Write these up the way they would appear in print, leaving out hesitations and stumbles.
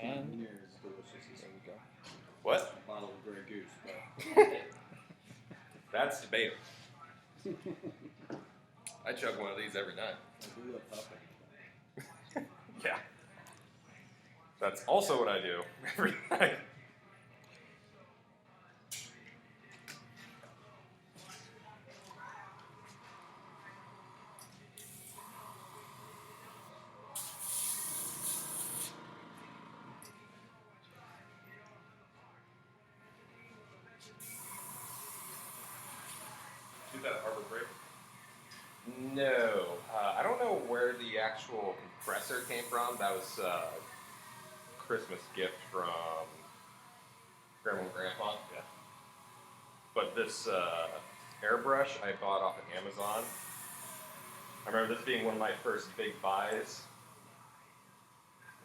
And near as delicious as there you go. What? a bottle of Grey Goose. But That's debatable. I chug one of these every night. I do love puffing. Yeah. That's also what I do every night. Do that Harbor Break? No. I don't know where the actual compressor came from. That was a Christmas gift from Grandma and Grandpa. Yeah. But this airbrush I bought off of Amazon. I remember this being one of my first big buys.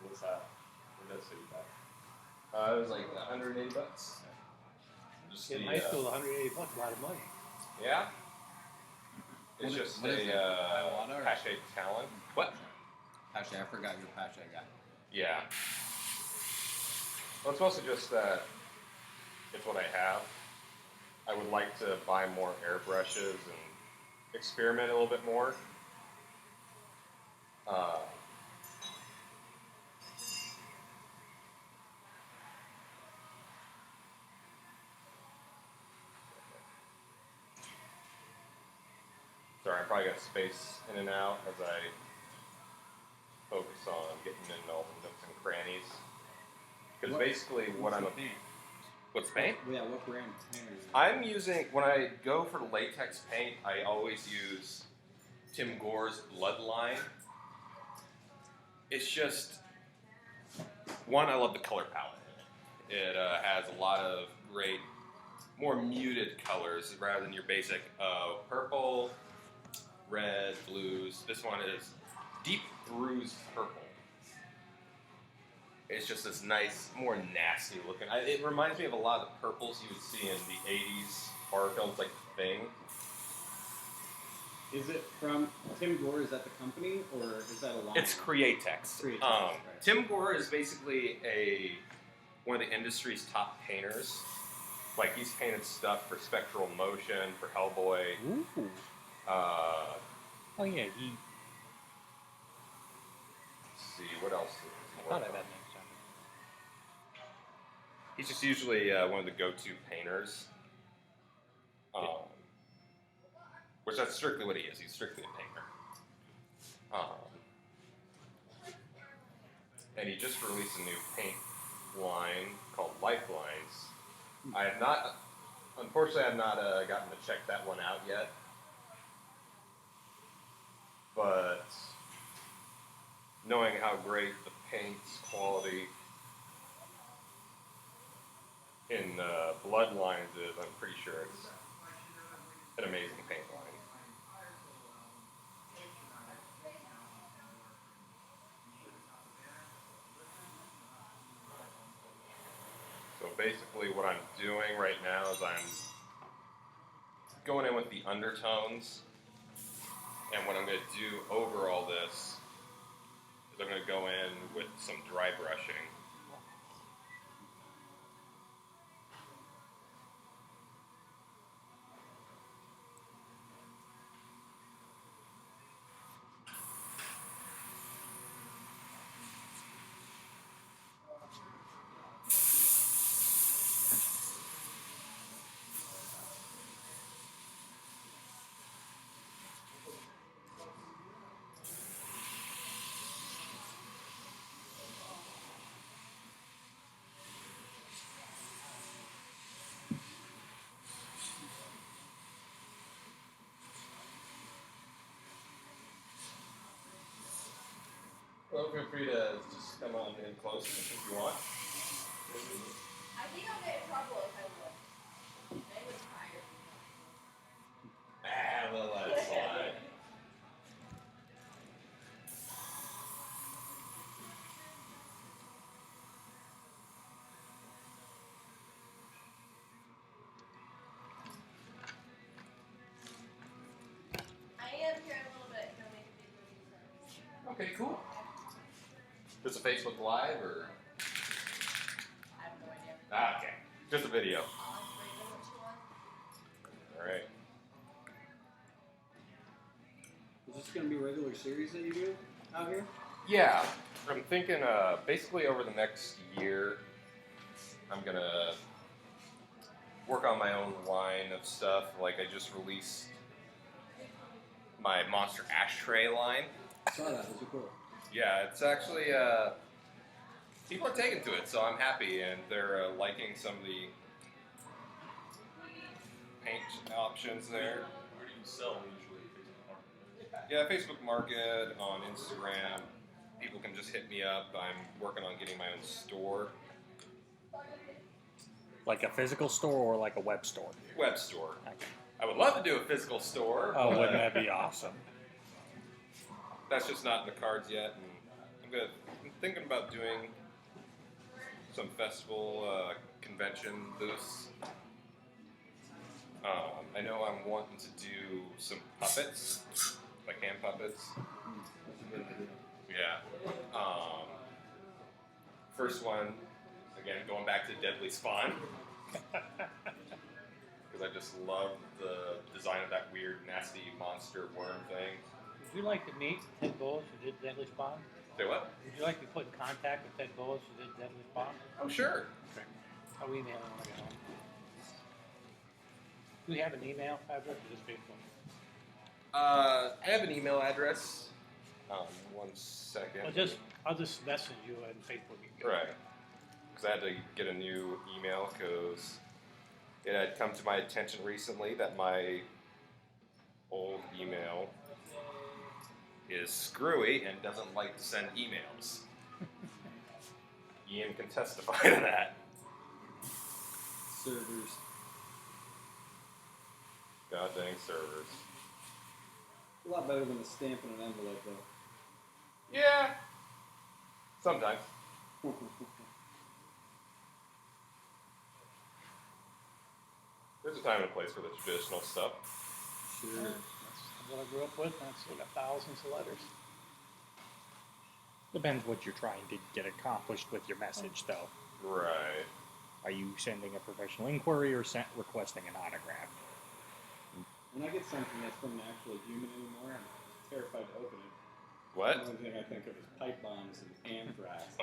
What was that? What did that say back? It was like 180 bucks. Just In the, high school, 180 bucks, a lot of money. Yeah. It's What just what is it? a Iwata or- Pache Talon. What? Pache, I forgot your Pache guy. Yeah. Well, it's mostly just that it's what I have. I would like to buy more airbrushes and experiment a little bit more. Sorry, I'm probably going to space in and out as I focus on getting into all the nooks and crannies. Because basically what I'm... paint? What's paint? Yeah, what brand paint are you using? I'm using, when I go for latex paint, I always use Tim Gore's Bloodline. It's just, one, I love the color palette. It has a lot of great, more muted colors rather than your basic purple, red, blues. This one is deep bruised purple. It's just this nice, more nasty looking. It reminds me of a lot of the purples you would see in the 80s horror films like The Thing. Is it from Tim Gore? Is that the company, or is that a line? It's Createx. Createx, right. Tim Gore is basically one of the industry's top painters. Like, he's painted stuff for Spectral Motion, for Hellboy. Ooh. Uh, Oh yeah, he. let's see, what else? I thought I had next time. He's just usually one of the go-to painters. Which that's strictly what he is. He's strictly a painter. And he just released a new paint line called Lifelines. I have not, unfortunately, I have not gotten to check that one out yet. But knowing how great the paint's quality in Bloodlines is, I'm pretty sure it's an amazing paint line. So basically what I'm doing right now is I'm going in with the undertones, and what I'm going to do over all this is I'm going to go in with some dry brushing. Well, feel free to just come on in close if you want. I think I'll get in trouble if I look. They was tired. We'll let it slide. I am here in a little bit. Can I make a video? Okay, cool. Is it Facebook Live or? Ah, okay. Just a video. I'll ask Raven what she wants. All right. Is this gonna be a regular series that you do out here? Yeah, I'm thinking basically over the next year, I'm gonna work on my own line of stuff. Like I just released my Monster Ashtray line. I saw that. Those are cool. Yeah, it's actually people are taking to it, so I'm happy, and they're liking some of the paint options there. Where do you sell usually? Yeah, Facebook Market, on Instagram. People can just hit me up. I'm working on getting my own store, Like a physical store or like a web store? web store. Okay. I would love to do a physical store. Oh, but wouldn't that be awesome? That's just not in the cards yet. And I'm thinking about doing some festival convention booths. I know I'm wanting to do some puppets, like hand puppets. Yeah. First one, again, going back to Deadly Spawn. Because I just love the design of that weird, nasty monster worm thing. Would you like to meet Ted Bowles who did Deadly Spawn? Say what? Would you like to be put in contact with Ted Bowles who did Deadly Spawn? Oh, sure. I'll email him when I get home. Do we have an email address or just Facebook? I have an email address. 1 second. I'll just message you on Facebook. Right. Because I had to get a new email because it had come to my attention recently that my old email is screwy and doesn't like to send emails. Ian can testify to that. Servers. God dang servers. A lot better than a stamp in an envelope, though. Yeah. Sometimes. There's a time and a place for the traditional stuff. Sure. That's what I grew up with. That's we got thousands of letters. Depends what you're trying to get accomplished with your message, though. Right. Are you sending a professional inquiry or requesting an autograph? When I get something that's from an actual human anymore, I'm terrified to open it. What? The only thing I think of is pipe bombs and anthrax.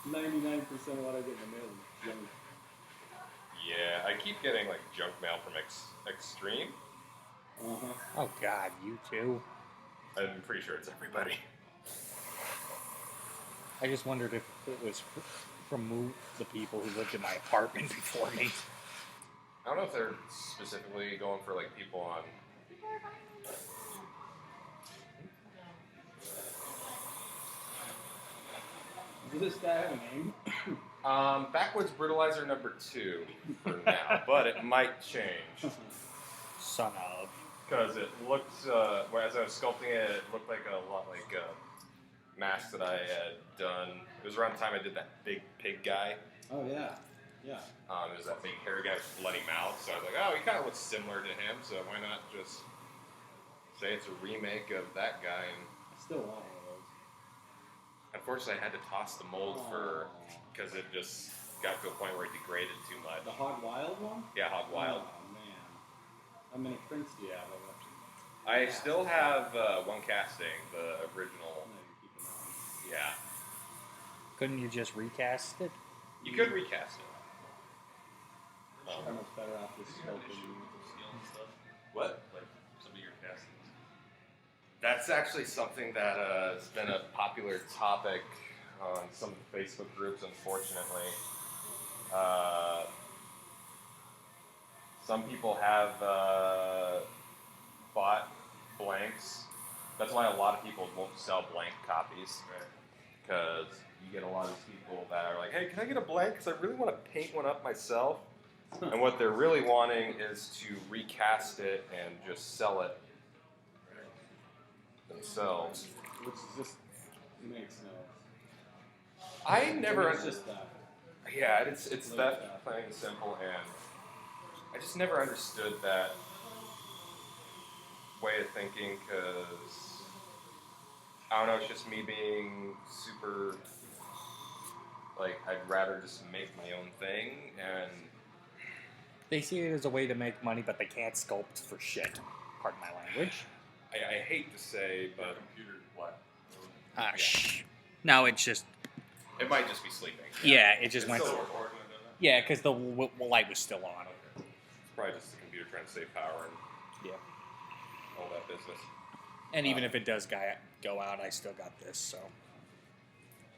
99% of what I get in the mail is junk. Yeah, I keep getting like junk mail from Extreme. Uh-huh. Oh, God, you too? I'm pretty sure it's everybody. I just wondered if it was from the people who lived in my apartment before me. I don't know if they're specifically going for like people on. Does this guy have a name? Backwoods Brutalizer number 2 for now, but it might change. Son of. Because it looked, as I was sculpting it, it looked like a lot like a mask that I had done. It was around the time I did that big pig guy. Oh, yeah. Yeah. It was that big hairy guy with bloody mouth, so I was like, oh, he kind of looks similar to him, so why not just say it's a remake of that guy? And I still want one of those. unfortunately, I had to toss the mold because it just got to a point where it degraded too much. The Hog Wild one? Yeah, Hog Wild. Oh, man. How many prints do you have of it? I still have one casting, the original. I'm not even keeping that one. Yeah, Couldn't you just recast it? you could recast it. How much better off this sculpting? What? Like some of your castings. That's actually something that has been a popular topic on some of the Facebook groups, unfortunately. Some people have bought blanks. That's why a lot of people won't sell blank copies. Because you get a lot of people that are like, hey, can I get a blank? Because I really want to paint one up myself. And what they're really wanting is to recast it and just sell it themselves. Which is just makes no. I never. It's just that. Yeah, it's that plain and simple, and I just never understood that way of thinking because I don't know. It's just me being super Like, I'd rather just make my own thing, and They see it as a way to make money, but they can't sculpt for shit. Pardon my language. I hate to say, but computer what? Ah, shh. No, it's just... It might just be sleeping. Yeah, it just It's went... still recording, isn't it? Yeah, because the light was still on. Okay. It's probably just the computer trying to save power and Yeah. all that business. And even if it does go out, I still got this, so...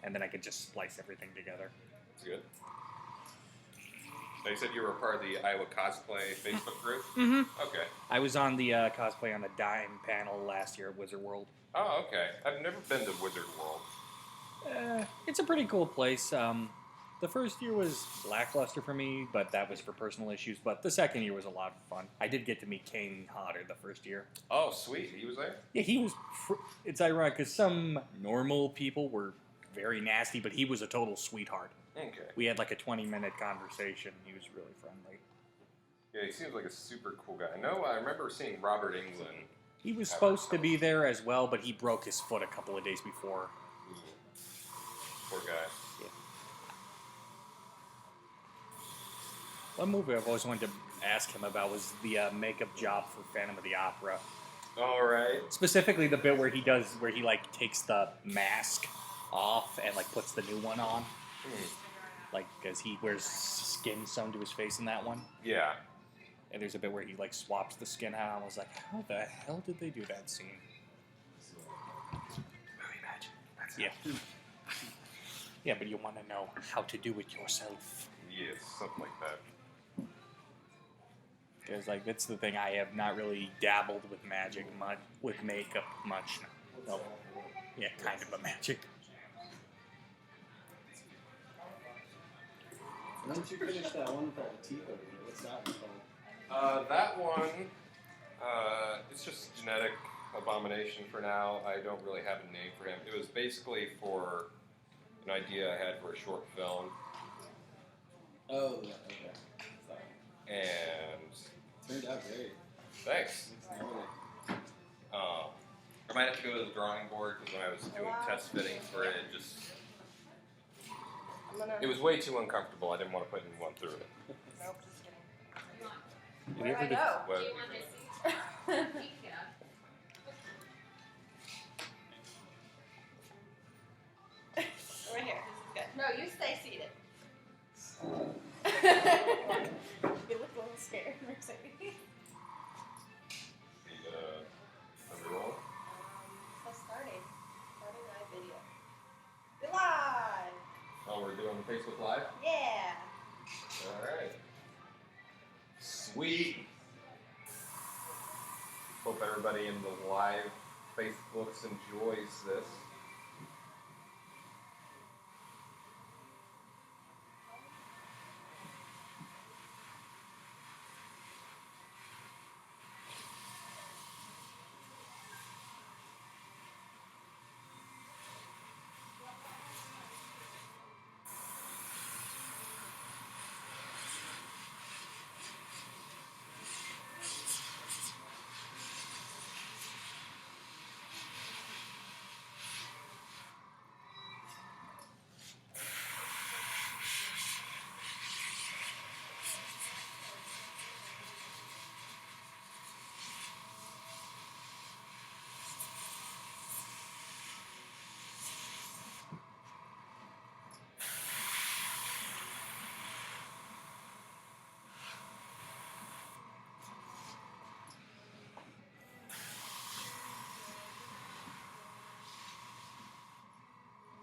And then I could just splice everything together. It's good. Now, you said you were a part of the Iowa Cosplay Facebook group? Mm-hmm. Okay. I was on the cosplay on the Dime panel last year at Wizard World. Oh, okay. I've never been to Wizard World. It's a pretty cool place. The first year was lackluster for me, but that was for personal issues. But the second year was a lot of fun. I did get to meet Kane Hodder the first year. Oh, sweet. He was there? Yeah, he was... It's ironic, because some normal people were very nasty, but he was a total sweetheart. Okay. We had like a 20-minute conversation. He was really friendly. Yeah, he seems like a super cool guy. I remember seeing Robert Englund. He was supposed to be there as well, but he broke his foot a couple of days before. Ooh. Poor guy. Yeah. One movie I've always wanted to ask him about was the makeup job for Phantom of the Opera. All right. Specifically, the bit where he like takes the mask off and like puts the new one on. Like, because he wears skin sewn to his face in that one. Yeah. And there's a bit where he like swaps the skin out. I was like, how the hell did they do that scene? Movie magic. That's Yeah. Yeah, but you want to know how to do it yourself. Yes, something like that. Because like that's the thing, I have not really dabbled with magic much, with makeup much. No. Yeah, kind of a magic. Why don't you finish that one called Teeth over here? What's that one called? That one, it's just genetic abomination for now. I don't really have a name for him. It was basically for an idea I had for a short film, Oh, yeah, okay. So, and turned out great. thanks. It's gnarly. I might have to go to the drawing board because when I was doing test fittings for it, it was way too uncomfortable. I didn't want to put anyone through it. Nope, just kidding. Have you Where do I ever go? But Do you want my seat? Right here. This is good. No, you stay seated. You look a little scared, Mercedes. roll. So starting live video. We're live. Oh, we're doing Facebook Live? Yeah. Alright. Sweet. Hope everybody in the live Facebooks enjoys this.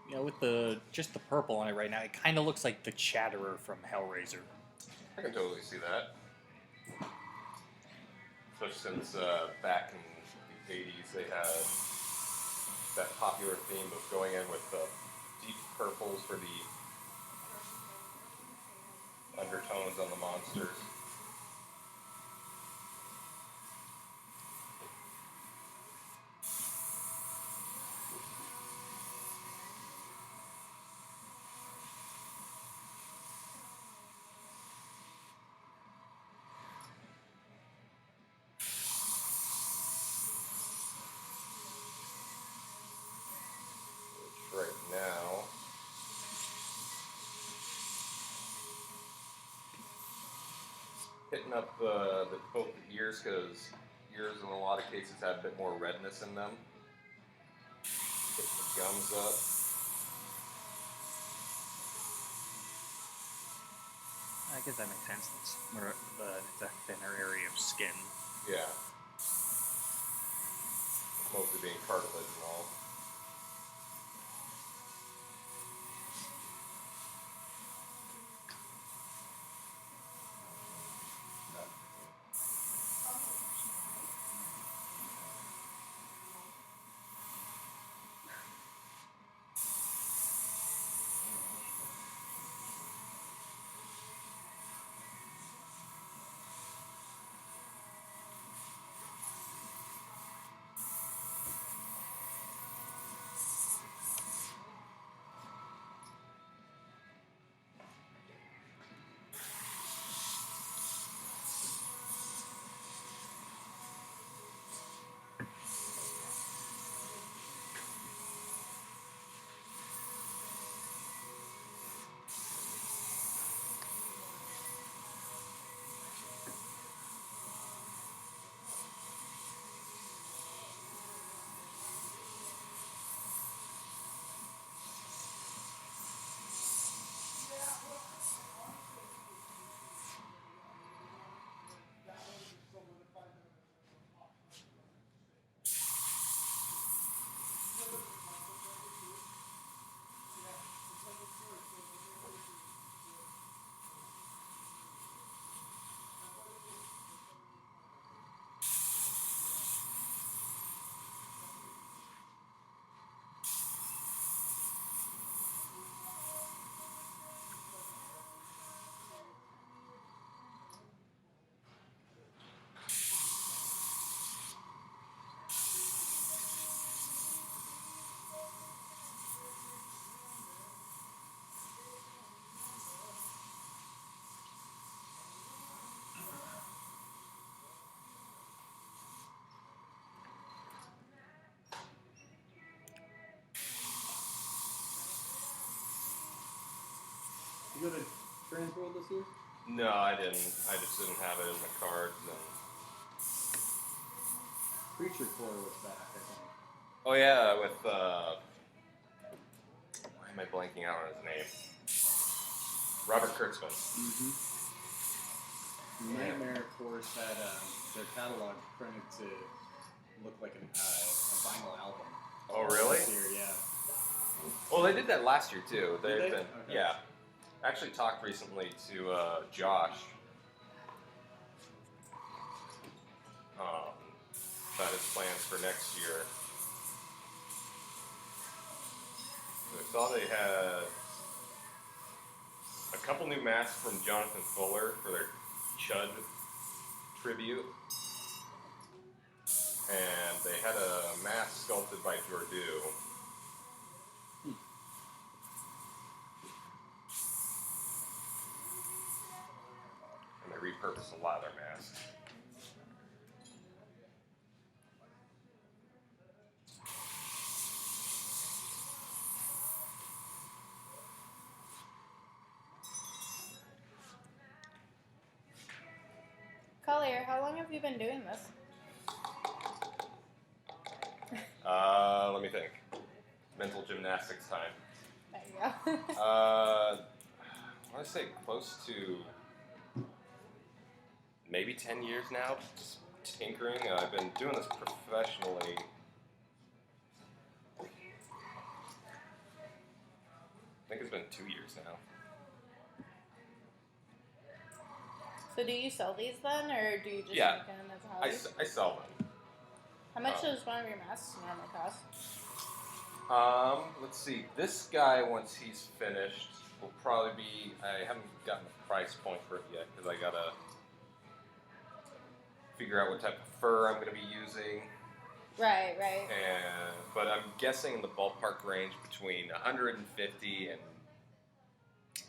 You know, with just the purple on it right now, it kind of looks like the Chatterer from Hellraiser. I can totally see that. Especially since back in the 80s they had that popular theme of going in with the deep purples for the undertones on the monsters. Right now, hitting up both the ears, because ears in a lot of cases have a bit more redness in them. Hitting the gums up. I guess that makes sense. It's it's a thinner area of skin. Yeah. Mostly being cartilage and all. You go to Transworld this year? No, I didn't. I just didn't have it in the cards. And... Creature Core was back, I think. Oh yeah, with why am I blanking out on his name? Robert Kurtzman. Mm-hmm. Nightmare, of course, had their catalog printed to look like a vinyl album. Oh really? This year, yeah. Well, they did that last year too. Did they? Been, Okay. yeah. I actually talked recently to Josh about his plans for next year. I saw they had a couple new masks from Jonathan Fuller for their Chud tribute. And they had a mask sculpted by Jordu. And they repurposed a lot of their masks. Collier, how long have you been doing this? Let me think. Mental gymnastics time. There you go. I want to say close to maybe 10 years now, just tinkering. I've been doing this professionally. I think it's been 2 years now. So do you sell these then, or do you just Yeah. make them as a hobby? I sell them. How much does one of your masks normally cost? Let's see. This guy, once he's finished, will probably be. I haven't gotten the price point for it yet because I gotta figure out what type of fur I'm gonna be using. Right. But I'm guessing in the ballpark range between 150 and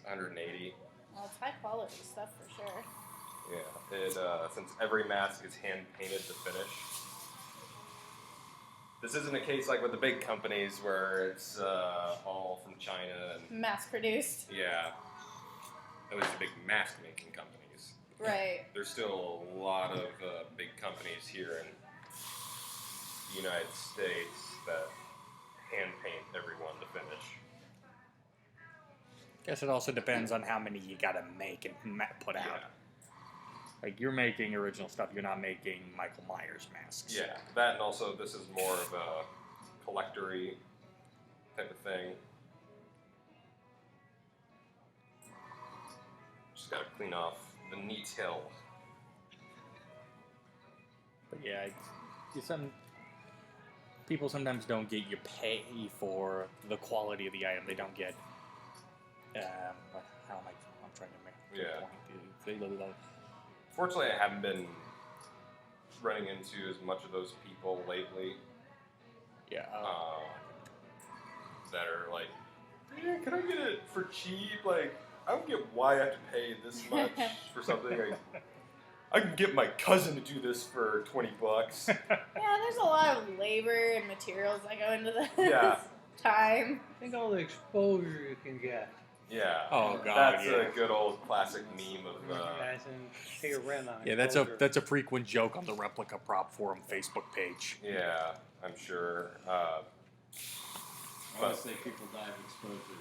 180. Well, it's high quality stuff for sure. Yeah. It since every mask is hand painted to finish. This isn't a case like with the big companies where it's all from China and Mass produced. yeah, at least the big mask making companies. Right. There's still a lot of big companies here in the United States that hand paint every one to finish. Guess it also depends on how many you gotta make and put out. Yeah. Like, you're making original stuff, you're not making Michael Myers masks. Yeah, that and also this is more of a collector-y type of thing. Just gotta clean off the detail. But yeah, people sometimes don't get you pay for the quality of the item. They don't get. How am I? I'm trying to make. Yeah. Point. Fortunately, I haven't been running into as much of those people lately Yeah. that are like, yeah, can I get it for cheap? Like, I don't get why I have to pay this much for something. I can get my cousin to do this for $20. Yeah, there's a lot of labor and materials that go into this. Yeah. Time. Think all the exposure you can get. Yeah. Oh god. That's yeah. a good old classic meme of. As in, pay a rent on Yeah, exposure. that's a frequent joke on the Replica Prop Forum Facebook page. Yeah, I'm sure. I want But- to say people die of exposure.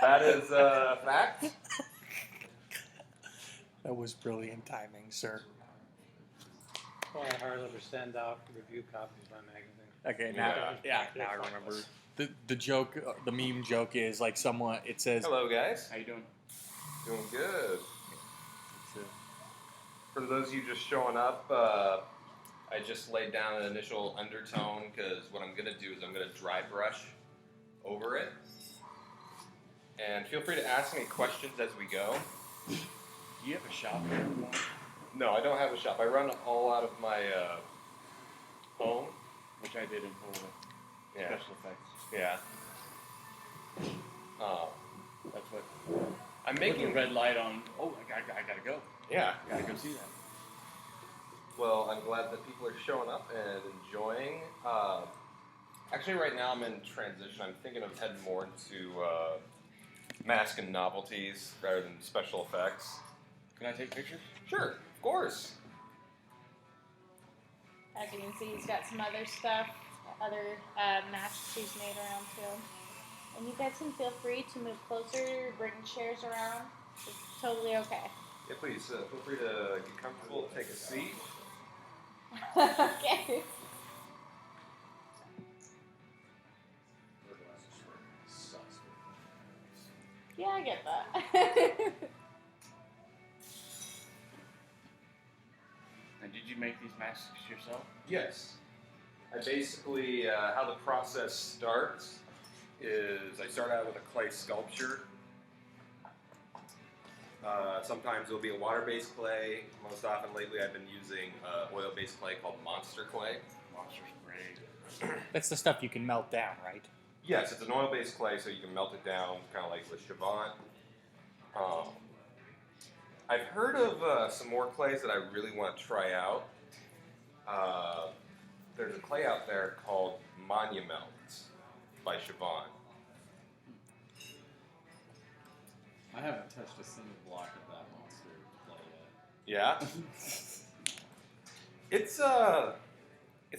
That is a fact. That was brilliant timing, sir. Well, I hardly ever send out review copies of my magazine. Okay, now I remember. The joke, the meme joke is like someone. It says, Hello, guys. How you doing? Doing good. For those of you just showing up, I just laid down an initial undertone because what I'm going to do is I'm going to dry brush over it. And feel free to ask me questions as we go. Do you have a shop here? No, I don't have a shop. I run all out of my home. Which I did in Florida. Yeah. Special effects. Yeah. That's what. I'm Put making the red light on. Oh, I gotta go. Yeah. Gotta go see that. Well, I'm glad that people are showing up and enjoying. Actually, right now I'm in transition. I'm thinking of heading more into mask and novelties rather than special effects. Can I take pictures? Sure, of course. As you can see, he's got some other stuff, other masks he's made around too. And you guys can feel free to move closer, bring chairs around. It's totally okay. Yeah, please feel free to get comfortable, take a seat. Okay. Yeah, I get that. And did you make these masks yourself? Yes. I basically, how the process starts is I start out with a clay sculpture. Sometimes it'll be a water-based clay. Most often lately I've been using oil-based clay called Monster Clay. Monsters great. that's the stuff you can melt down, right? Yes, it's an oil-based clay, so you can melt it down, kind of like with Chavant. I've heard of some more clays that I really want to try out. There's a clay out there called Monument by Chavant. I haven't touched a single block of that monster clay Yeah? It's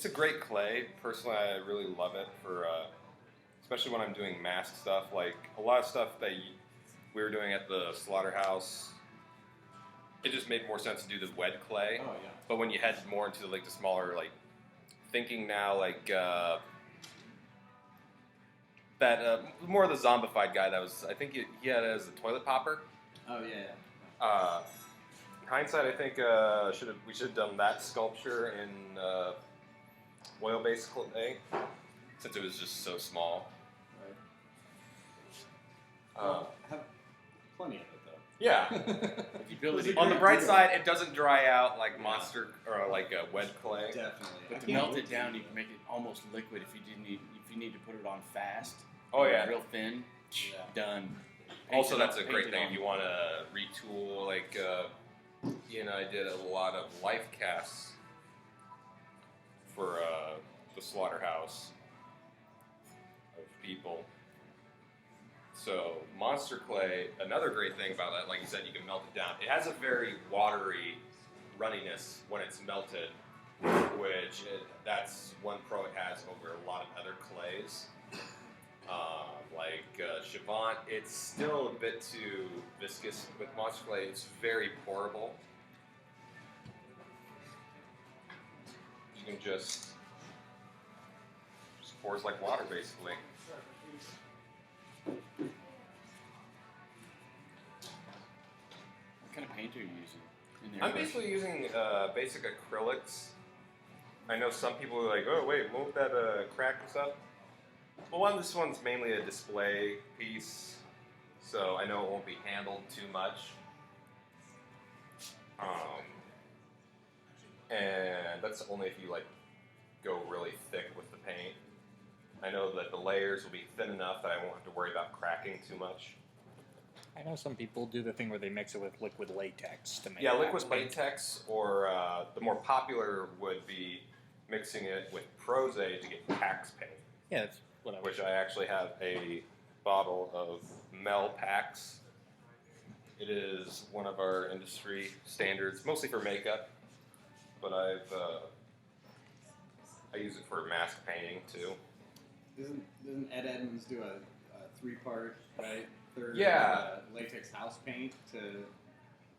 a great clay. Personally, I really love it for, especially when I'm doing mask stuff. Like a lot of stuff that we were doing at the slaughterhouse, it just made more sense to do the wet clay. yet. Oh yeah. But when you head more into like the smaller, like thinking now, like that more of the zombified guy that was, I think he had it as a toilet popper. Oh yeah. In hindsight, I think we should have done that sculpture in oil-based clay, since it was just so small. Right. Well, have plenty of it Yeah. though. If you build it, On the bright side, it doesn't dry out like monster or like wet clay. definitely. But to melt it down, you can make it almost liquid if you need to put it on fast. Oh yeah. Real thin. Yeah. Done. Also, Paint it that's a on- great paint it thing on. if you want to retool. Like, I did a lot of life casts for the slaughterhouse of people. So Monster Clay, another great thing about that, like you said, you can melt it down. It has a very watery runniness when it's melted, that's one pro it has over a lot of other clays. Like Chavant, it's still a bit too viscous with Monster Clay. It's very pourable. You can just pours like water, basically. What kind of paint are you using? In there? I'm basically using basic acrylics. I know some people are like, oh wait, won't that crack and stuff? Well, this one's mainly a display piece, so I know it won't be handled too much. And that's only if you like go really thick with the paint. I know that the layers will be thin enough that I won't have to worry about cracking too much. I know some people do the thing where they mix it with liquid latex to make Yeah, wax liquid paint. latex, or the more popular would be mixing it with Prose to get Pax paint, Yeah, that's what I was. which I actually have a bottle of Mel Pax. It is one of our industry standards, mostly for makeup, but I use it for mask painting too. Doesn't Ed Edmonds do a 3-part, right? Third Yeah. Latex house paint to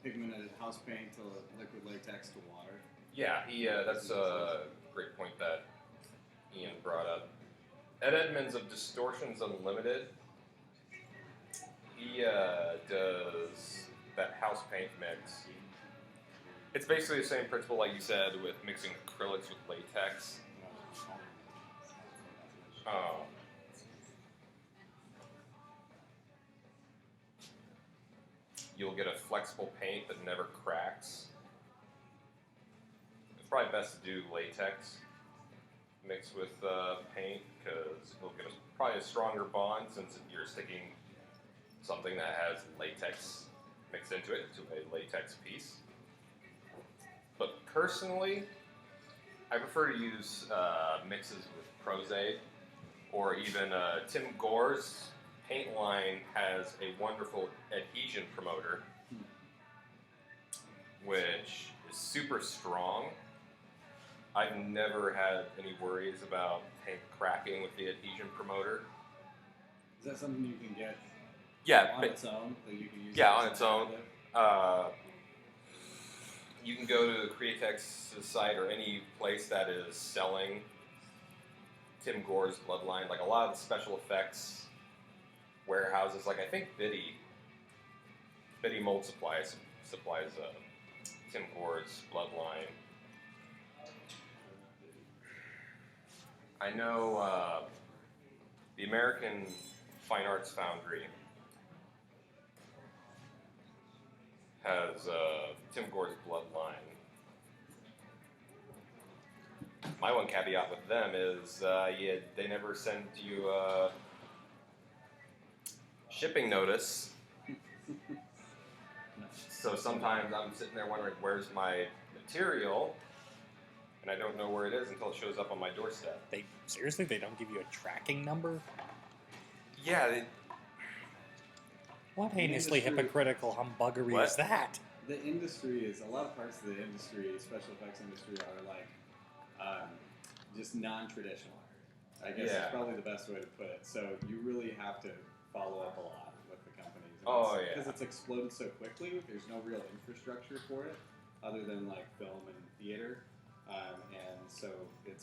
pigmented house paint to liquid latex to water? Yeah, that's a great point that Ian brought up. Ed Edmonds of Distortions Unlimited, he does that house paint mix. It's basically the same principle, like you said, with mixing acrylics with latex. You'll get a flexible paint that never cracks. It's probably best to do latex mixed with paint because you'll get probably a stronger bond since you're sticking something that has latex mixed into it, to a latex piece. But personally, I prefer to use mixes with Prose, or even Tim Gore's paint line has a wonderful adhesion promoter, which is super strong. I've never had any worries about paint cracking with the adhesion promoter. Is that something you can get Yeah, on its own? That you can use Yeah, as on an its own. additive? You can go to the Createx's site or any place that is selling Tim Gore's Bloodline. Like a lot of the special effects warehouses, like I think Biddy Mold supplies Tim Gore's Bloodline. I know the American Fine Arts Foundry has Tim Gore's Bloodline. My one caveat with them is they never send you a shipping notice. So sometimes I'm sitting there wondering, where's my material? And I don't know where it is until it shows up on my doorstep. They don't give you a tracking number? Yeah, What heinously industry- hypocritical humbuggery What? is that? The industry is, a lot of parts of the industry, special effects industry, are like just non-traditional. I guess Yeah. is probably the best way to put it. So you really have to follow up a lot with the companies. Oh, yeah. Because it's exploded so quickly, there's no real infrastructure for it other than like film and theater. And so it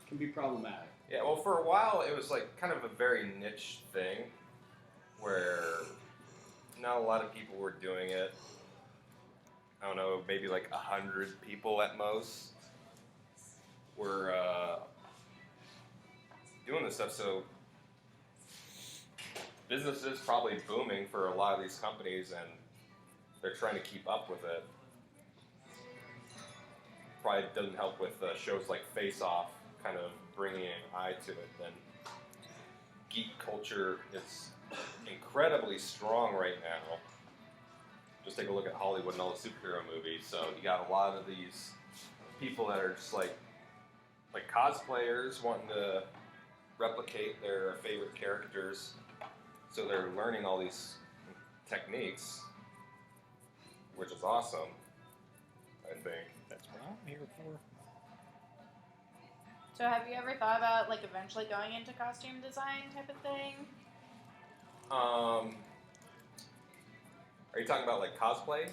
can be problematic. Yeah, well, for a while it was like kind of a very niche thing where not a lot of people were doing it. I don't know, maybe like 100 people at most were doing this stuff. So business is probably booming for a lot of these companies, and they're trying to keep up with it. Probably doesn't help with shows like Face Off kind of bringing an eye to it. Then geek culture is incredibly strong right now. Just take a look at Hollywood and all the superhero movies. So you got a lot of these people that are just like cosplayers wanting to replicate their favorite characters. So they're learning all these techniques, which is awesome, I think. That's what I'm here for. So have you ever thought about like eventually going into costume design type of thing? Are you talking about like cosplay?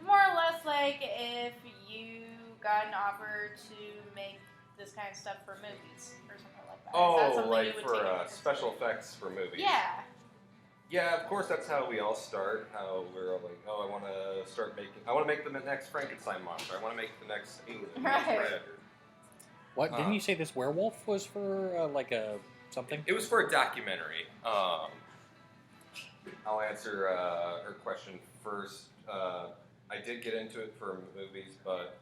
More or less like if you got an offer to make this kind of stuff for movies or something like that. Is that Oh, something like you would for take into special consideration? effects for movies. Yeah. Yeah, of course. That's how we all start. How we're all like, oh, I want to start making. I want to make the next Frankenstein monster. I want to make the next Alien, the next Right. Predator. What, didn't you say this werewolf was for, like, a something? It was for a documentary. I'll answer her question first. I did get into it for movies, but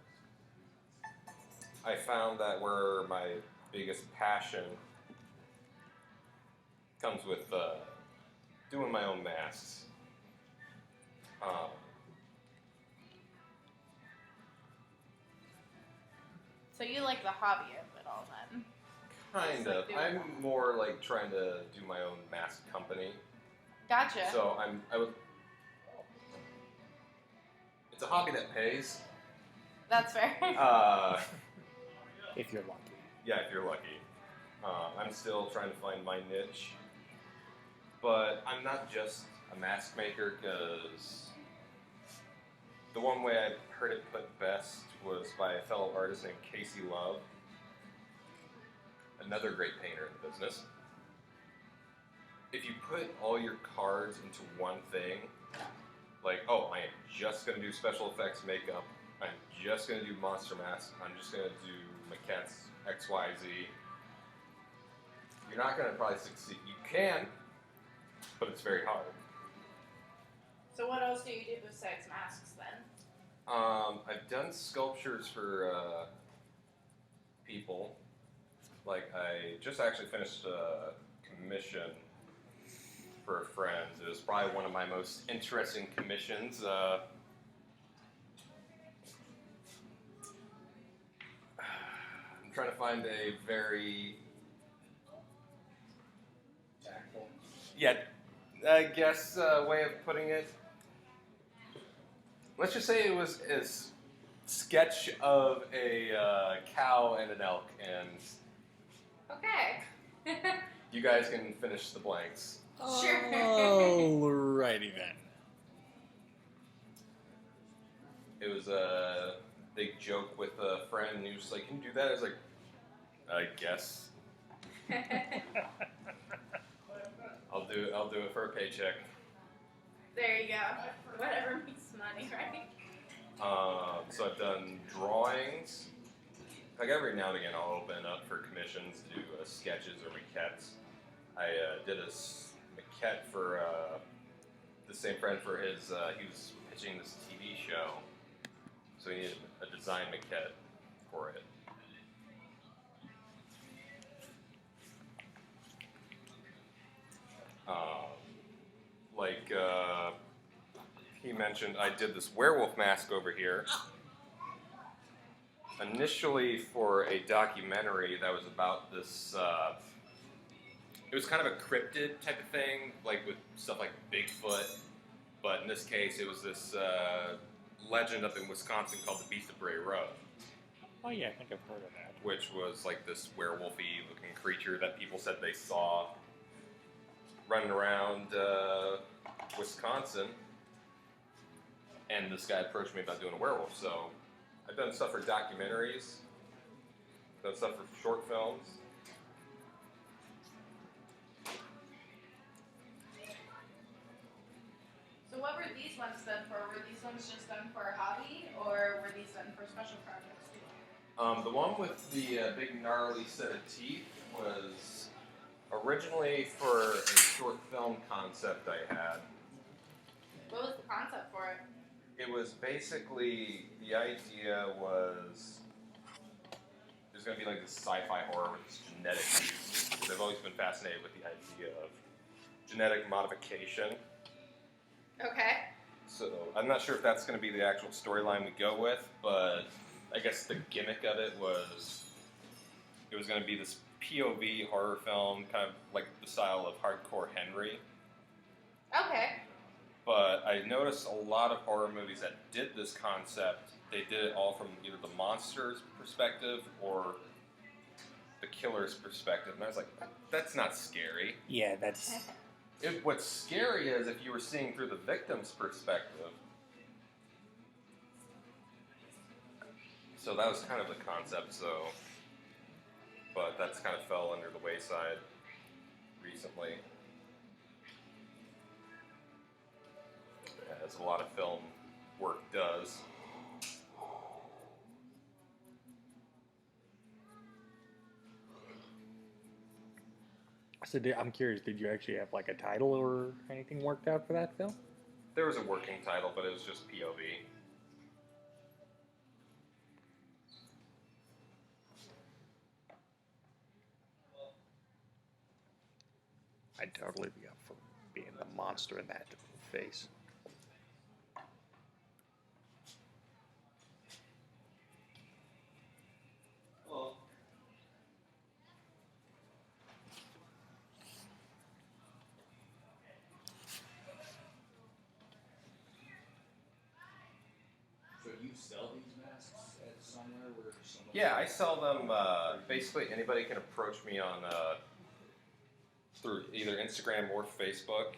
I found that where my biggest passion comes with doing my own masks. So you like the hobby of it all then? Kind Just like of. doing I'm that. more like trying to do my own mask company. Gotcha. So I would. It's a hobby that pays. That's fair. If you're lucky. Yeah, if you're lucky. I'm still trying to find my niche. But I'm not just a mask maker, because the one way I've heard it put best was by a fellow artist named Casey Love, another great painter in the business. If you put all your cards into one thing, like, oh, I am just going to do special effects makeup, I'm just going to do monster masks, I'm just going to do maquettes, XYZ, you're not going to probably succeed. You can, but it's very hard. So what else do you do besides masks then? I've done sculptures for people. Like, I just actually finished a commission for a friend. It was probably one of my most interesting commissions. I'm trying to find a very... Tactful. Yeah, I guess way of putting it. Let's just say it was a sketch of a cow and an elk, and Okay. you guys can finish the blanks. Sure. Alrighty then. It was a big joke with a friend, and he was like, "Can you do that?" I was like, "I guess I'll do it for a paycheck." There you go. Whatever makes money, right? So I've done drawings. Like every now and again, I'll open up for commissions to do sketches or maquettes. I did a maquette for the same friend for his. He was pitching this TV show, so he needed a design maquette for it. He mentioned, I did this werewolf mask over here. Initially for a documentary that was about this, it was kind of a cryptid type of thing, like with stuff like Bigfoot, but in this case it was this legend up in Wisconsin called the Beast of Bray Road, Oh yeah, I think I've heard of that. which was like this werewolfy looking creature that people said they saw running around Wisconsin. And this guy approached me about doing a werewolf. So I've done stuff for documentaries, done stuff for short films. So what were these ones done for? Were these ones just done for a hobby, or were these done for special projects too? The one with the big gnarly set of teeth was originally for a short film concept I had. What was the concept for it? It was basically, the idea was there's going to be like this sci-fi horror with this genetic use. I've always been fascinated with the idea of genetic modification. Okay. So I'm not sure if that's going to be the actual storyline we go with, but I guess the gimmick of it was going to be this POV horror film, kind of like the style of Hardcore Henry, Okay. But I noticed a lot of horror movies that did this concept, they did it all from either the monster's perspective or the killer's perspective. And I was like, that's not scary. Yeah, that's What's scary is if you were seeing through the victim's perspective. So that was kind of the concept, but that's kind of fell under the wayside recently. As a lot of film work does. so. I'm curious. Did you actually have like a title or anything worked out for that film? There was a working title, but it was just POV. I'd totally be up for being the monster in that face. So you sell these masks at somewhere where someone? Yeah, I sell them. Basically, anybody can approach me on through either Instagram or Facebook.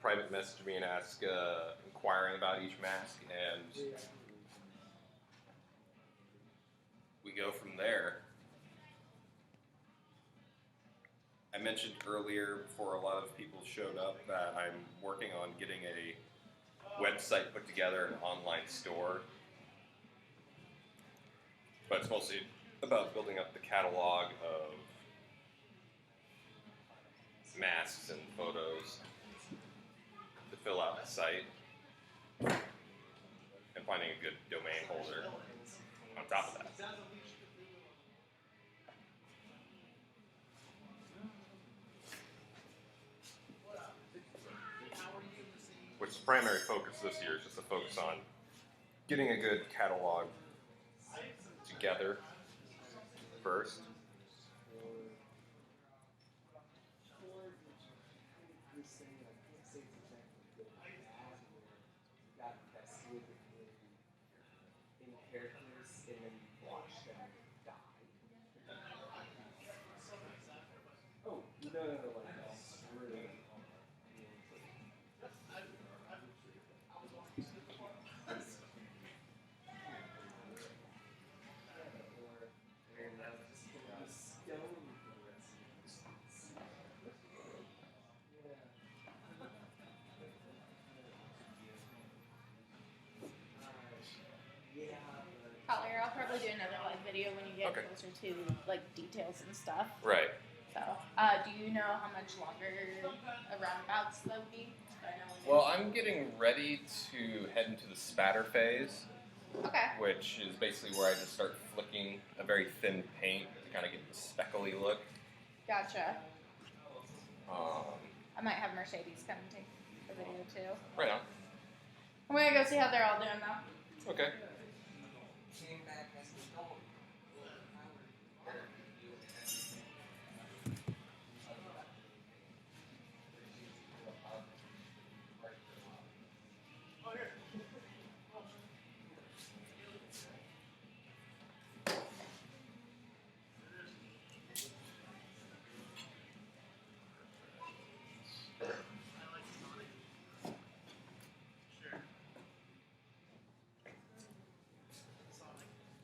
Private message me and ask, inquiring about each mask, and we go from there. I mentioned earlier, before a lot of people showed up, that I'm working on getting a website put together, an online store. But it's mostly about building up the catalog of masks and photos to fill out the site, and finding a good domain holder on top of that. Which the primary focus this year is just to focus on getting a good catalog together first. Collier, I'll probably do another live video when you get Okay. closer to like details and stuff. Right. So, do you know how much longer a roundabouts that would be? So I know when Well, I'm getting ready to head into the spatter phase, Okay. which is basically where I just start flicking a very thin paint to kind of get the speckly look. Gotcha. Um, I might have Mercedes come and take the video too. right on. I'm gonna go see how they're all doing though. Okay.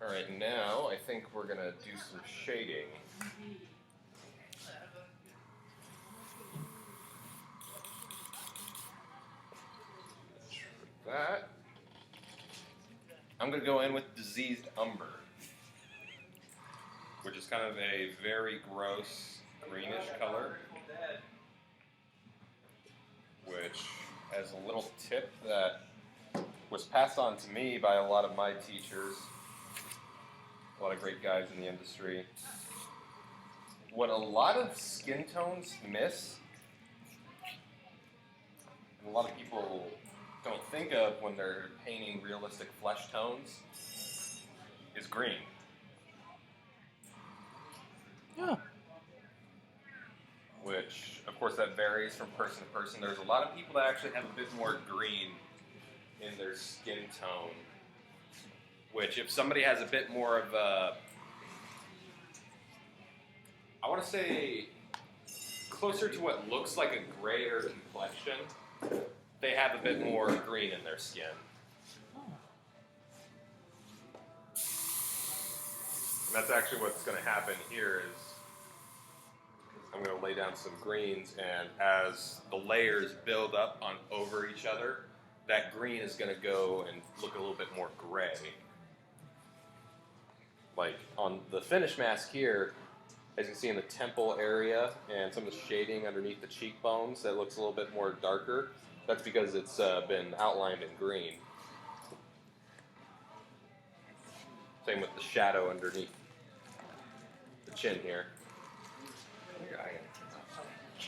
Alright, now I think we're going to do some shading. For that, I'm going to go in with Diseased Umber, which is kind of a very gross greenish color, which has a little tip that was passed on to me by a lot of my teachers. A lot of great guys in the industry. What a lot of skin tones miss, and a lot of people don't think of when they're painting realistic flesh tones, is green. Yeah. which, of course, that varies from person to person. There's a lot of people that actually have a bit more green in their skin tone, which if somebody has a bit more of a, I want to say, closer to what looks like a grayer complexion, they have a bit more green in their skin. And that's actually what's going to happen here is I'm going to lay down some greens, and as the layers build up on over each other, that green is going to go and look a little bit more gray. Like on the finish mask here, as you can see in the temple area and some of the shading underneath the cheekbones, that looks a little bit more darker. That's because it's been outlined in green. Same with the shadow underneath the chin here.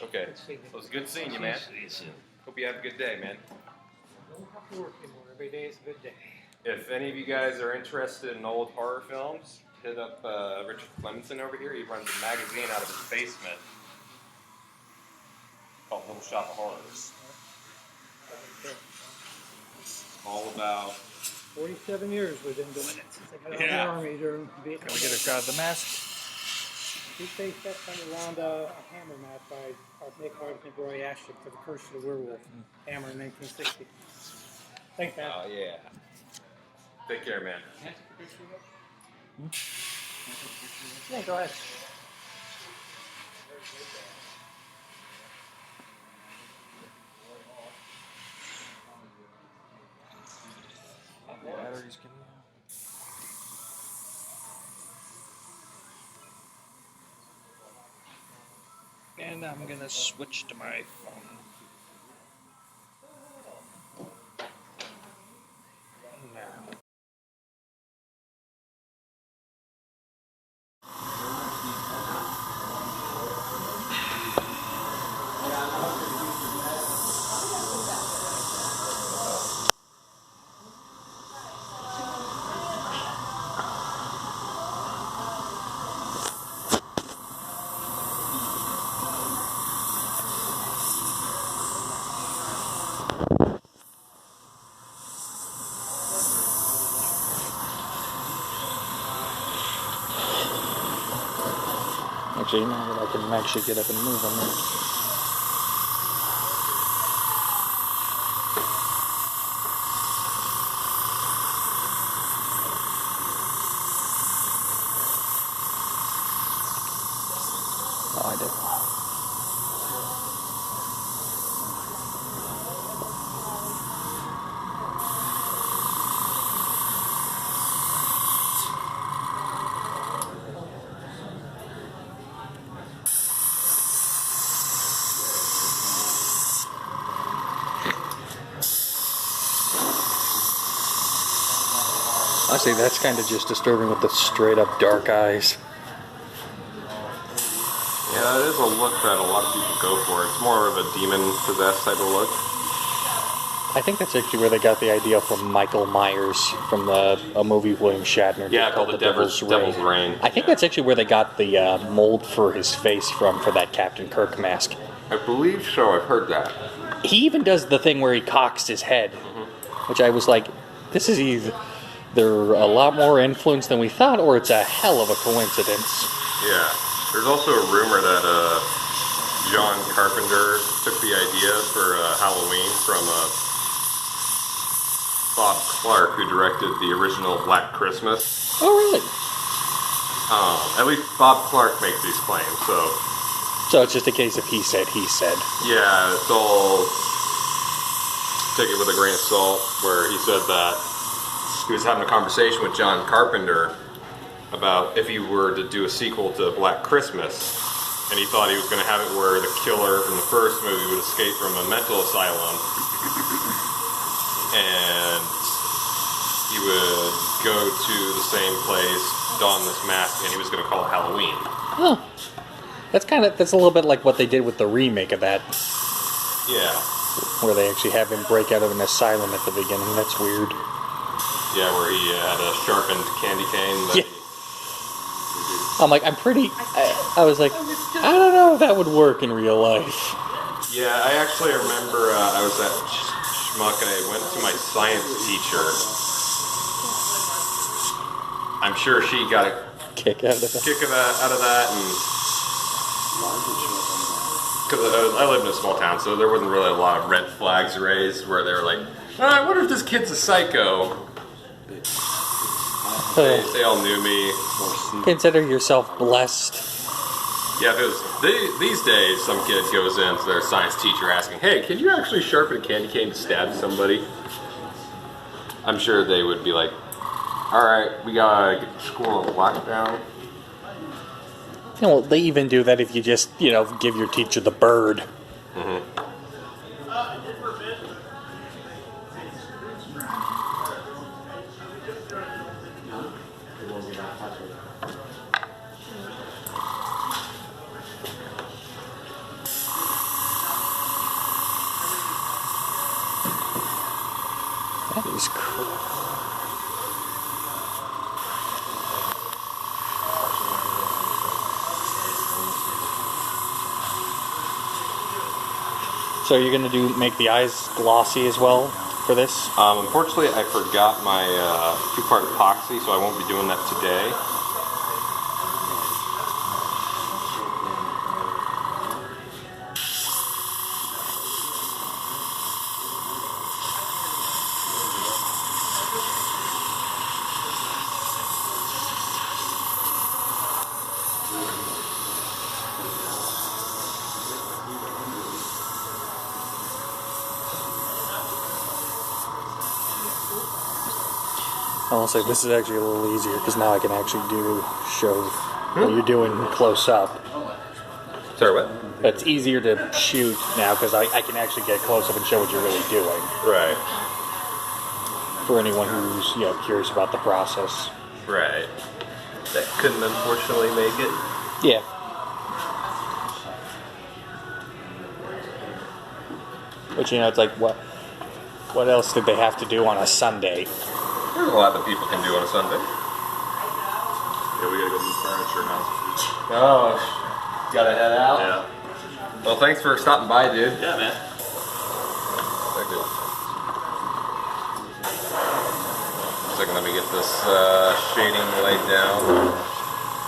Okay, it was good seeing you, man. Hope you have a good day, man. Don't have to work anymore. Every day is a good day. If any of you guys are interested in old horror films, hit up Richard Clemenson over here. He runs a magazine out of his basement called Little Shop of Horrors. All about 47 years we've been doing it since I got out of the Yeah. army during Vietnam. Can we get a shot of the mask? We faced that kind of around a hammer match by our Nick Harvey and Roy Ashton for the Curse of the Werewolf hammer in 1960. Thanks, man. oh yeah. Take care, man. Yeah, go ahead. Battery's getting out. And I'm gonna switch to my phone. Now. Actually, now that I can actually get up and move, I'm gonna... Oh, I did. Honestly, that's kind of just disturbing with the straight up dark eyes. Yeah, that is a look that a lot of people go for. It's more of a demon-possessed type of look. I think that's actually where they got the idea from Michael Myers from a movie William Shatner did Yeah, called The Devil's Reign. I think that's actually where they got the mold for his face from for that Captain Kirk mask. I believe so. I've heard that. He even does the thing where he cocks his head, which I was like, this is either a lot more influence than we thought, or it's a hell of a coincidence. Yeah. There's also a rumor that John Carpenter took the idea for Halloween from Bob Clark, who directed the original Black Christmas. Oh, really? At least Bob Clark makes these claims, So it's just a case of he said, he said. yeah, it's all take it with a grain of salt, where he said that he was having a conversation with John Carpenter about if he were to do a sequel to Black Christmas, and he thought he was going to have it where the killer from the first movie would escape from a mental asylum, and he would go to the same place, don this mask, and he was going to call it Halloween. Huh. That's a little bit like what they did with the remake of that, Yeah. where they actually have him break out of an asylum at the beginning. That's weird. Yeah, where he had a sharpened candy cane. That Yeah. I'm like, I was like, I don't know if that would work in real life. Yeah, I actually remember I was at Schmuck and I went to my science teacher. I'm sure she got a Kick out of that. kick out of that, and because I lived in a small town, so there wasn't really a lot of red flags raised where they were like, oh, I wonder if this kid's a psycho. They all knew me. Consider yourself blessed. Yeah, if it was these days, some kid goes in to their science teacher asking, hey, can you actually sharpen a candy cane to stab somebody? I'm sure they would be like, all right, we gotta get the school on lockdown. You know, they even do that if you just, give your teacher the bird. Mm-hmm. That is cool. So you're gonna make the eyes glossy as well for this? Unfortunately, I forgot my two-part epoxy, so I won't be doing that today. I'll say this is actually a little easier because now I can actually show what you're doing close up. Sorry, what? It's easier to shoot now because I can actually get close up and show what you're really doing. Right. For anyone who's curious about the process. Right. That couldn't unfortunately make it. Yeah. But it's like what else did they have to do on a Sunday? There's a lot that people can do on a Sunday. Yeah, we gotta go move furniture now. Oh, gotta head out? Yeah. Well, thanks for stopping by, dude. Yeah, man. Thank you. Second, let me get this shading laid down.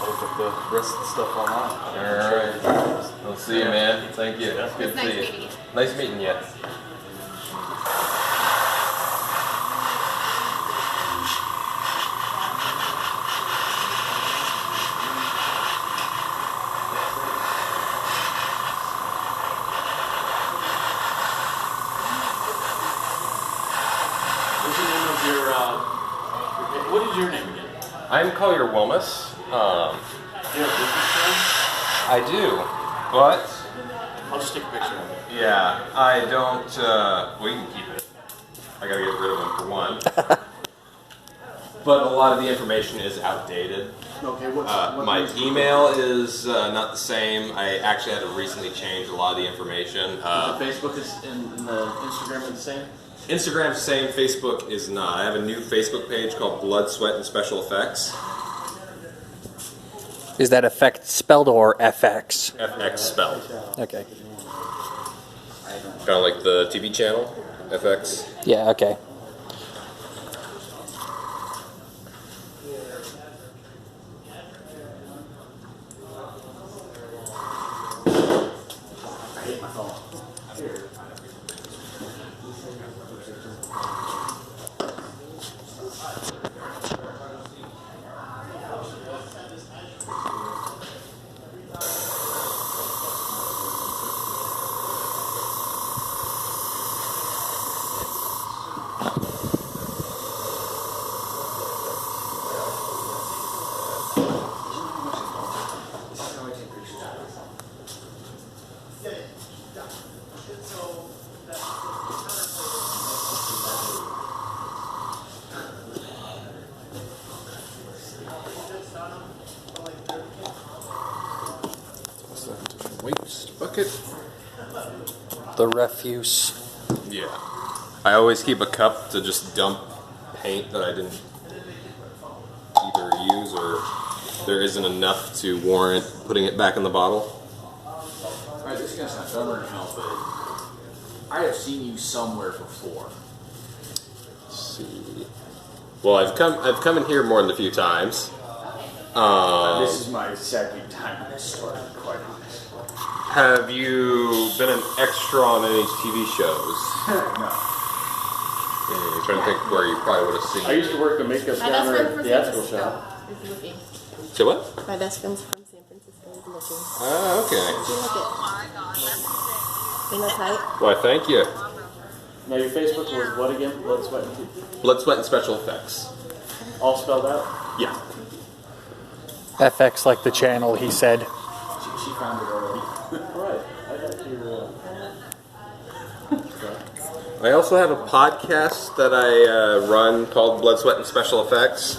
I'll look up the rest of the stuff online. Alright. I'll see you, man. Thank you. Good to see you. Nice meeting you. What is your name again? I'm Collier Wilmes. Do you have a business card? I do, but I'll just take a picture of it. yeah, I don't. Well, you can keep it. I gotta get rid of them for one. But a lot of the information is outdated. Okay, what My email is not the same. I actually had to recently change a lot of the information. the Facebook is and the Instagram is the same? Instagram's the same. Facebook is not. I have a new Facebook page called Blood, Sweat, and Special Effects. Is that effect spelled or FX? FX spelled. Okay. Kind of like the TV channel, FX. Yeah, okay. Waste bucket. The refuse. Yeah. I always keep a cup to just dump paint that I didn't either use or there isn't enough to warrant putting it back in the bottle. Alright, this is gonna sound dumber than hell, but I have seen you somewhere before. Let's see. Well, I've come in here more than a few times. This is my second time in this store, to be quite honest. Have you been an extra on any TV shows? No. I'm trying to think where you probably would have seen I used to work the makeup My best counter friend at from the San theatrical Francisco shop. is looking. Say what? My best friend's from San Francisco is looking. Ah, okay. You look it. Ain't no tight. Why, thank you. Now your Facebook was what again? Blood, Sweat, and Blood, Sweat, and Special Effects. all spelled out? Yeah. FX like the channel, he said. She found it already. Alright, I got your... I also have a podcast that I run called Blood, Sweat, and Special Effects.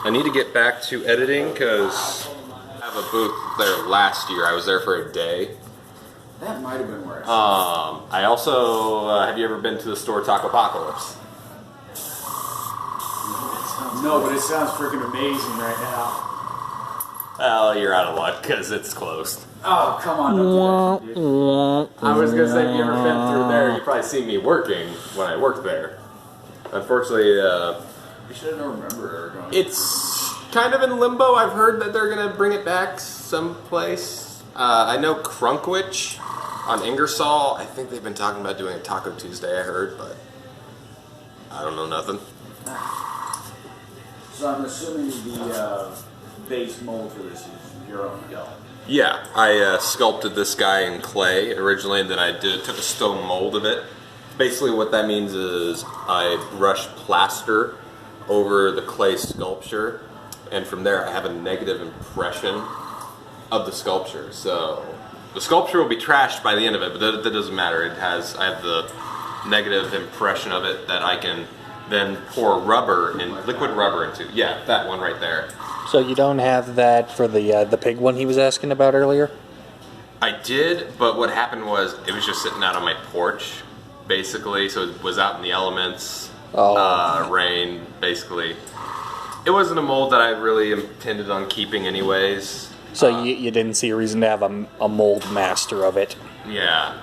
I need to get back to editing because I have a booth there last year. I was there for a day. That might have been where I I also, have you ever been to the store Tacopocalypse? No, but it sounds freaking amazing right now. Well, you're out of luck because it's closed. Oh, come on, don't do that, dude. I was gonna say, if you ever been through there, you probably see me working when I worked there. Unfortunately, You should have remembered going. it's kind of in limbo. I've heard that they're gonna bring it back someplace. I know Crunkwich on Ingersoll. I think they've been talking about doing a Taco Tuesday. I heard, but I don't know nothing. So I'm assuming the base mold for this is your own go. Yeah, I sculpted this guy in clay originally, and then I took a stone mold of it. Basically what that means is I brush plaster over the clay sculpture, and from there I have a negative impression of the sculpture. So the sculpture will be trashed by the end of it, but that doesn't matter. I have the negative impression of it that I can then pour liquid rubber into. Yeah, that one right there. So you don't have that for the pig one he was asking about earlier? I did, but what happened was it was just sitting out on my porch, basically. So it was out in the elements, rain, basically. It wasn't a mold that I really intended on keeping anyways. So you didn't see a reason to have a mold master of it? Yeah.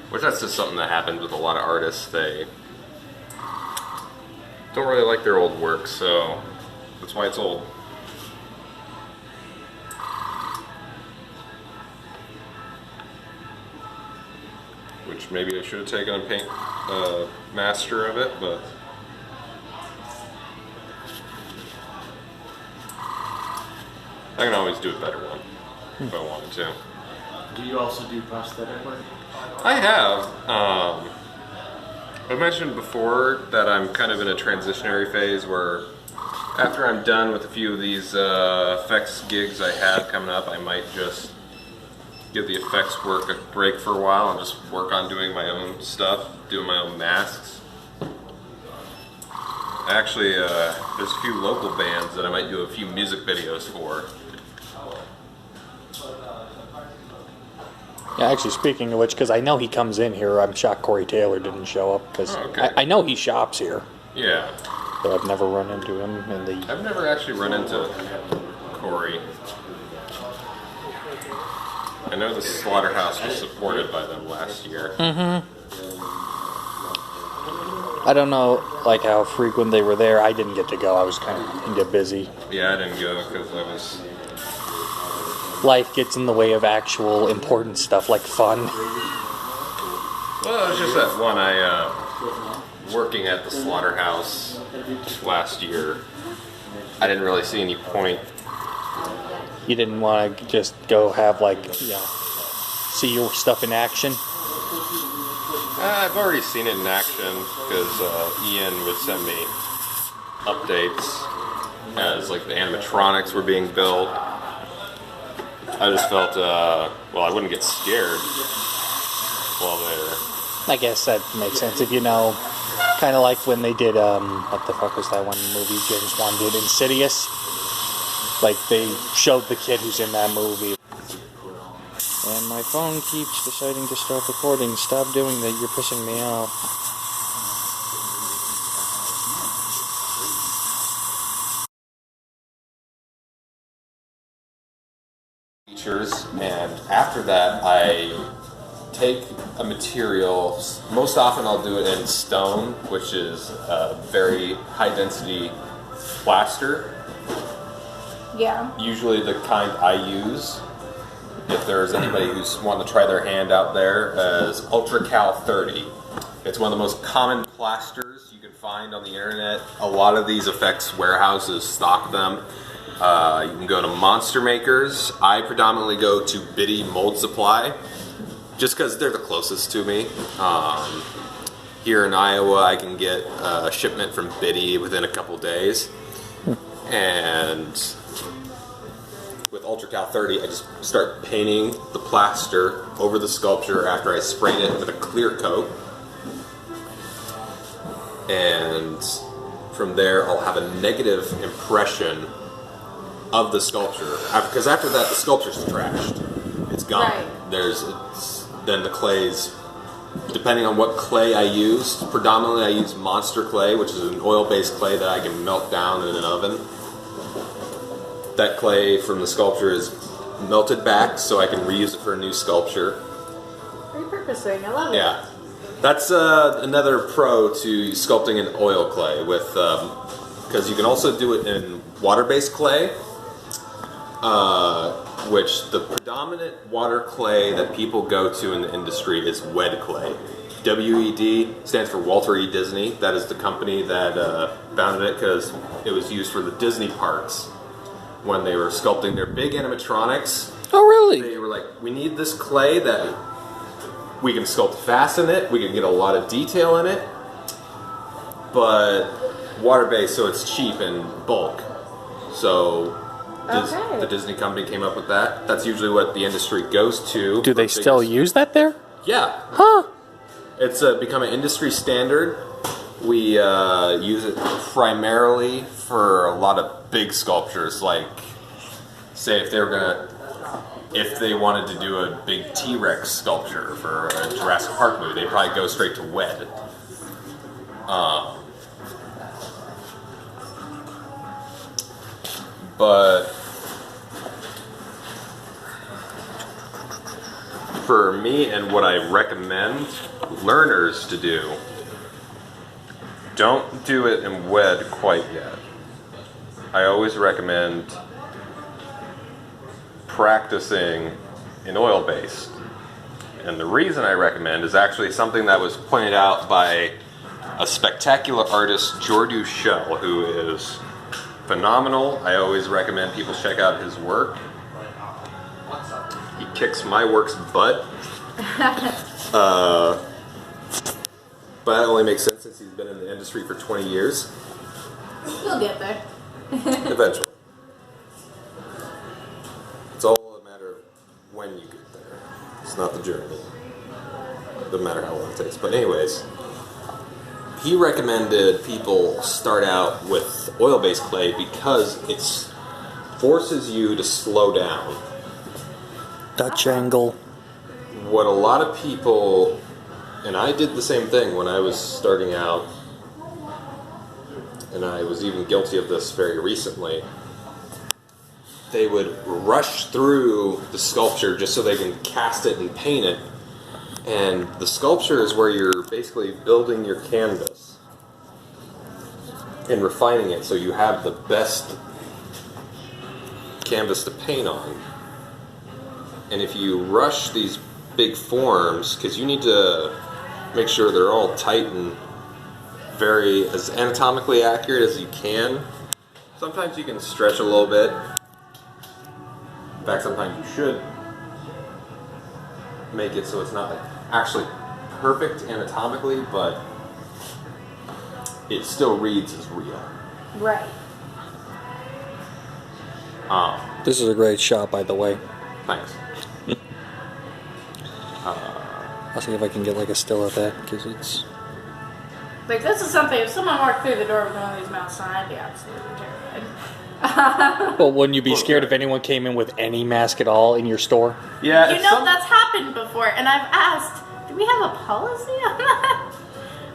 Which that's just something that happens with a lot of artists. They don't really like their old work, so that's why it's old. Which maybe I should have taken a paint master of it, but I can always do a better one if I wanted to. Do you also do prosthetic work? I have. I mentioned before that I'm kind of in a transitionary phase where after I'm done with a few of these effects gigs I have coming up, I might just give the effects work a break for a while and just work on doing my own stuff, doing my own masks. Actually, there's a few local bands that I might do a few music videos for. Yeah, actually, speaking of which, because I know he comes in here, I'm shocked Corey Taylor didn't show up, because I know he shops here, Yeah. but I've never run into him in the... I've never actually run into Corey. I know the slaughterhouse was supported by them last year. I don't know, like, how frequent they were there. I didn't get to go. I was kind of busy. Yeah, I didn't go because I was... Life gets in the way of actual important stuff, like fun. Well, it was just that one working at the slaughterhouse last year, I didn't really see any point. You didn't want to just go have, like, see your stuff in action? I've already seen it in action because Ian would send me updates as like the animatronics were being built. I just felt, well, I wouldn't get scared while they're... I guess that makes sense. If you know, kind of like when they did, what the fuck was that one movie James Wan did, Insidious? Like, they showed the kid who's in that movie. And my phone keeps deciding to stop recording. Stop doing that, you're pissing me off. that, I take a material. Most often, I'll do it in stone, which is a very high density plaster. Yeah. Usually, the kind I use, if there's anybody who's wanting to try their hand out there, is Ultra Cal 30. It's one of the most common plasters you can find on the internet. A lot of these effects warehouses stock them. You can go to Monster Makers. I predominantly go to Biddy Mold Supply, just because they're the closest to me. Here in Iowa, I can get a shipment from Biddy within a couple days. And with Ultra Cal 30, I just start painting the plaster over the sculpture after I sprayed it with a clear coat. And from there, I'll have a negative impression of the sculpture, because after that the sculpture's trashed. It's gone. Right. Then the clays, depending on what clay I use, predominantly I use Monster Clay, which is an oil-based clay that I can melt down in an oven. That clay from the sculpture is melted back, so I can reuse it for a new sculpture. Repurposing, I love it. Yeah. That's another pro to sculpting in oil clay, with because you can also do it in water-based clay, which the predominant water clay that people go to in the industry is WED clay. WED stands for Walter E. Disney. That is the company that founded it, because it was used for the Disney parks when they were sculpting their big animatronics. Oh, really? They were like, we need this clay that we can sculpt fast in it, we can get a lot of detail in it, but water-based, so it's cheap in bulk. So the Disney company came up with that. That's usually what the industry goes to. Do they still use that there? Yeah. Huh. It's become an industry standard. We use it primarily for a lot of big sculptures, like, say if they wanted to do a big T-Rex sculpture for a Jurassic Park movie, they'd probably go straight to WED. But for me, and what I recommend learners to do, don't do it in WED quite yet. I always recommend practicing in oil-based. And the reason I recommend is actually something that was pointed out by a spectacular artist, Jordu Shell, who is phenomenal. I always recommend people check out his work. He kicks my work's butt. But that only makes sense since he's been in the industry for 20 years. You'll get there. Eventually. It's all a matter of when you get there. It's not the journey. Doesn't matter how long it takes. But anyways, he recommended people start out with oil-based clay because it forces you to slow down. Dutch angle. What a lot of people, and I did the same thing when I was starting out, and I was even guilty of this very recently, they would rush through the sculpture just so they can cast it and paint it. And the sculpture is where you're basically building your canvas and refining it so you have the best canvas to paint on. And if you rush these big forms, because you need to make sure they're all tight and very as anatomically accurate as you can. Sometimes you can stretch a little bit. In fact, sometimes you should make it so it's not actually perfect anatomically, but it still reads as real. Right. This is a great shot, by the way. Thanks. I'll see if I can get like a still of that, because it's... Like, this is something, if someone walked through the door with one of these mounts on, I'd be absolutely terrified. Well, wouldn't you be scared if anyone came in with any mask at all in your store? Yeah, You know, that's happened before, and I've asked, do we have a policy on that?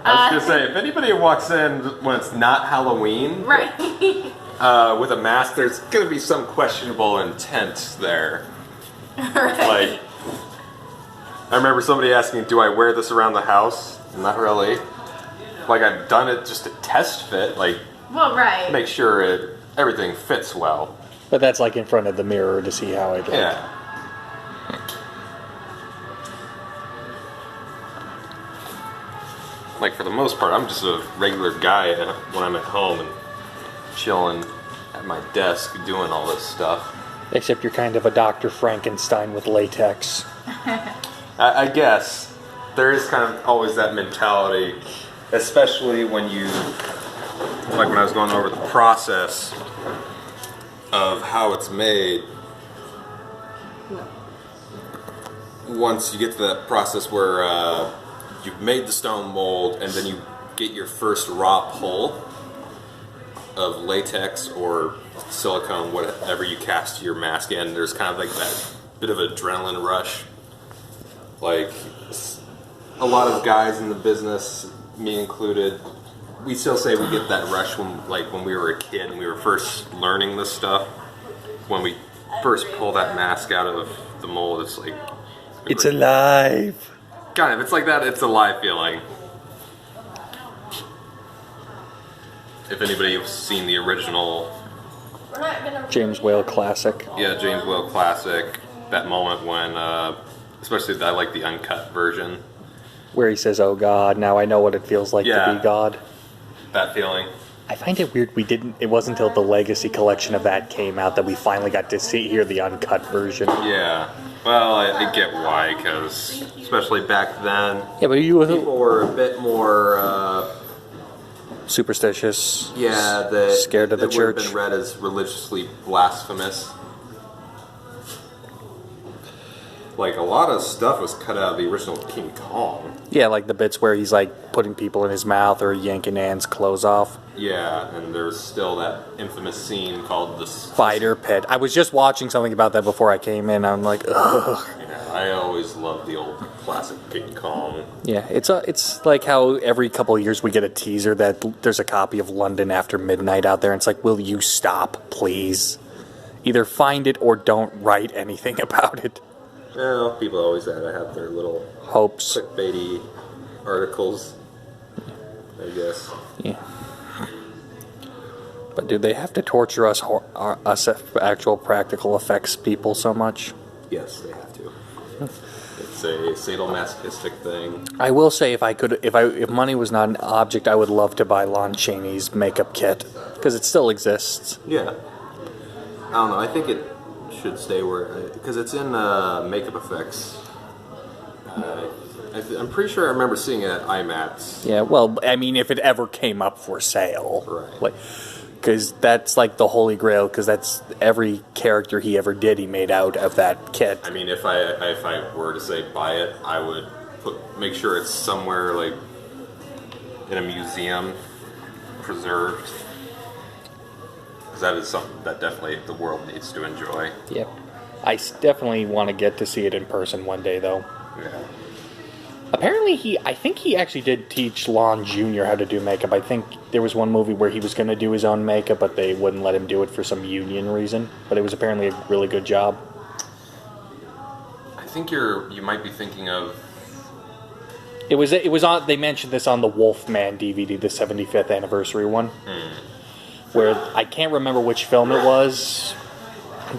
I was gonna say, if anybody walks in when it's not Halloween, Right. with a mask, there's gonna be some questionable intent there. Right. Like, I remember somebody asking, do I wear this around the house? Not really. Like, I've done it just to test fit, like, Well, right. make sure everything fits well. But that's like in front of the mirror to see how it. Yeah. Like, for the most part, I'm just a regular guy when I'm at home and chilling at my desk doing all this stuff. Except you're kind of a Dr. Frankenstein with latex. I guess. There is kind of always that mentality, especially when you, like when I was going over the process of how it's made. Once you get to that process where you've made the stone mold and then you get your first raw pull of latex or silicone, whatever you cast your mask in, there's kind of like that bit of adrenaline rush. Like, a lot of guys in the business, me included, we still say we get that rush when we were a kid and we were first learning this stuff. When we first pull that mask out of the mold, it's like... It's alive! Kind of, it's like that, it's a live feeling. If anybody has seen the original... James Whale classic. Yeah, James Whale classic. That moment when, especially I like the uncut version. Where he says, "Oh God, now I know what it feels like to be God." That feeling. I find it weird it wasn't until the Legacy collection of that came out that we finally got to hear the uncut version. Yeah. Well, I get why, because especially back then, yeah, but people were a bit more superstitious. Yeah, scared of the church. Would have been read as religiously blasphemous. Like, a lot of stuff was cut out of the original King Kong. Yeah, like the bits where he's like putting people in his mouth or yanking Anne's clothes off. Yeah, and there's still that infamous scene called the Spider Pit. I was just watching something about that before I came in. I'm like, ugh. Yeah, I always loved the old classic King Kong. Yeah, it's like how every couple of years we get a teaser that there's a copy of London After Midnight out there, and it's like, will you stop, please? Either find it or don't write anything about it. Well, people always have their little hopes, clickbaity articles, I guess. Yeah. But do they have to torture us actual practical effects people so much? Yes, they have to. It's a sadomasochistic thing. I will say, if money was not an object, I would love to buy Lon Chaney's makeup kit because it still exists. Yeah. I don't know. I think it should stay where, because it's in makeup effects. I'm pretty sure I remember seeing it at IMAX. Yeah, well, I mean, if it ever came up for sale, right? Like, because that's like the holy grail. Because that's every character he ever did, he made out of that kit. I mean, if I were to say buy it, I would make sure it's somewhere like in a museum, preserved. That is something that definitely the world needs to enjoy. Yep. I definitely want to get to see it in person one day, though. Yeah. Apparently, I think he actually did teach Lon Jr. how to do makeup. I think there was one movie where he was going to do his own makeup, but they wouldn't let him do it for some union reason. But it was apparently a really good job. I think you might be thinking of... It was on. They mentioned this on the Wolfman DVD, the 75th anniversary one. Where I can't remember which film it was,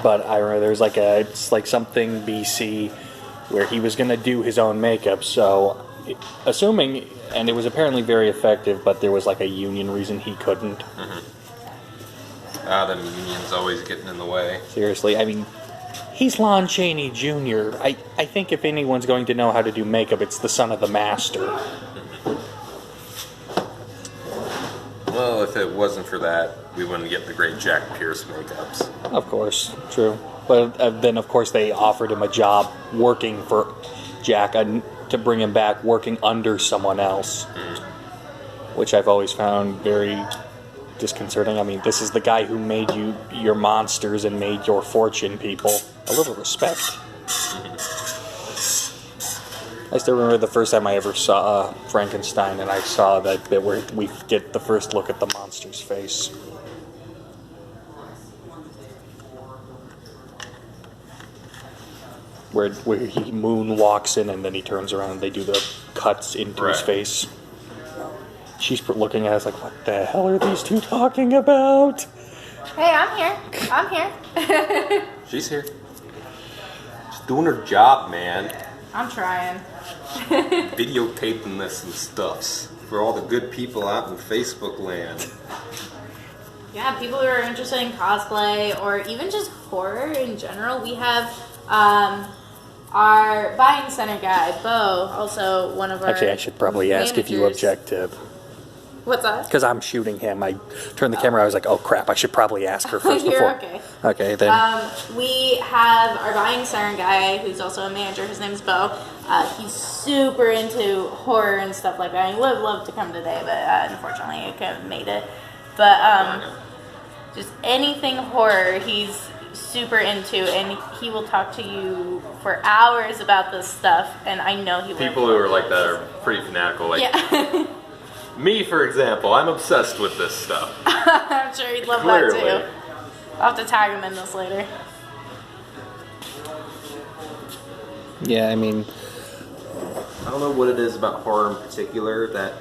but I remember there's it's like something BC where he was going to do his own makeup. So, assuming, and it was apparently very effective, but there was like a union reason he couldn't. The union's always getting in the way. Seriously, I mean, he's Lon Chaney Jr. I think if anyone's going to know how to do makeup, it's the son of the master. Well, if it wasn't for that, we wouldn't get the great Jack Pierce makeups. Of course, true. But then, of course, they offered him a job working for Jack to bring him back, working under someone else, which I've always found very disconcerting. I mean, this is the guy who made you your monsters and made your fortune, people. A little respect. I still remember the first time I ever saw Frankenstein, and I saw that bit where we get the first look at the monster's face. where he moonwalks in and then he turns around and they do the cuts into his Right. face. She's looking at us like, what the hell are these two talking about? Hey, I'm here. I'm here. She's here. She's doing her job, man. I'm trying. Videotaping this and stuffs for all the good people out in Facebook land. Yeah, people who are interested in cosplay or even just horror in general. We have our buying center guy, Bo, also one of our Actually, I should probably ask if you managers. object to... What's that? Because I'm shooting him. I turned the camera. I was like, oh, crap. I should probably ask her first You're before. okay. Okay, then. We have our buying center guy, who's also a manager. His name's Bo. He's super into horror and stuff like that. He would have loved to come today, but unfortunately, I couldn't have made it. But just anything horror, he's super into, and he will talk to you for hours about this stuff. And I know he will. People who are like that are pretty fanatical. Like Yeah. me, for example, I'm obsessed with this stuff. I'm sure he'd love Clearly. that too. I'll have to tag him in this later. Yeah, I mean... I don't know what it is about horror in particular that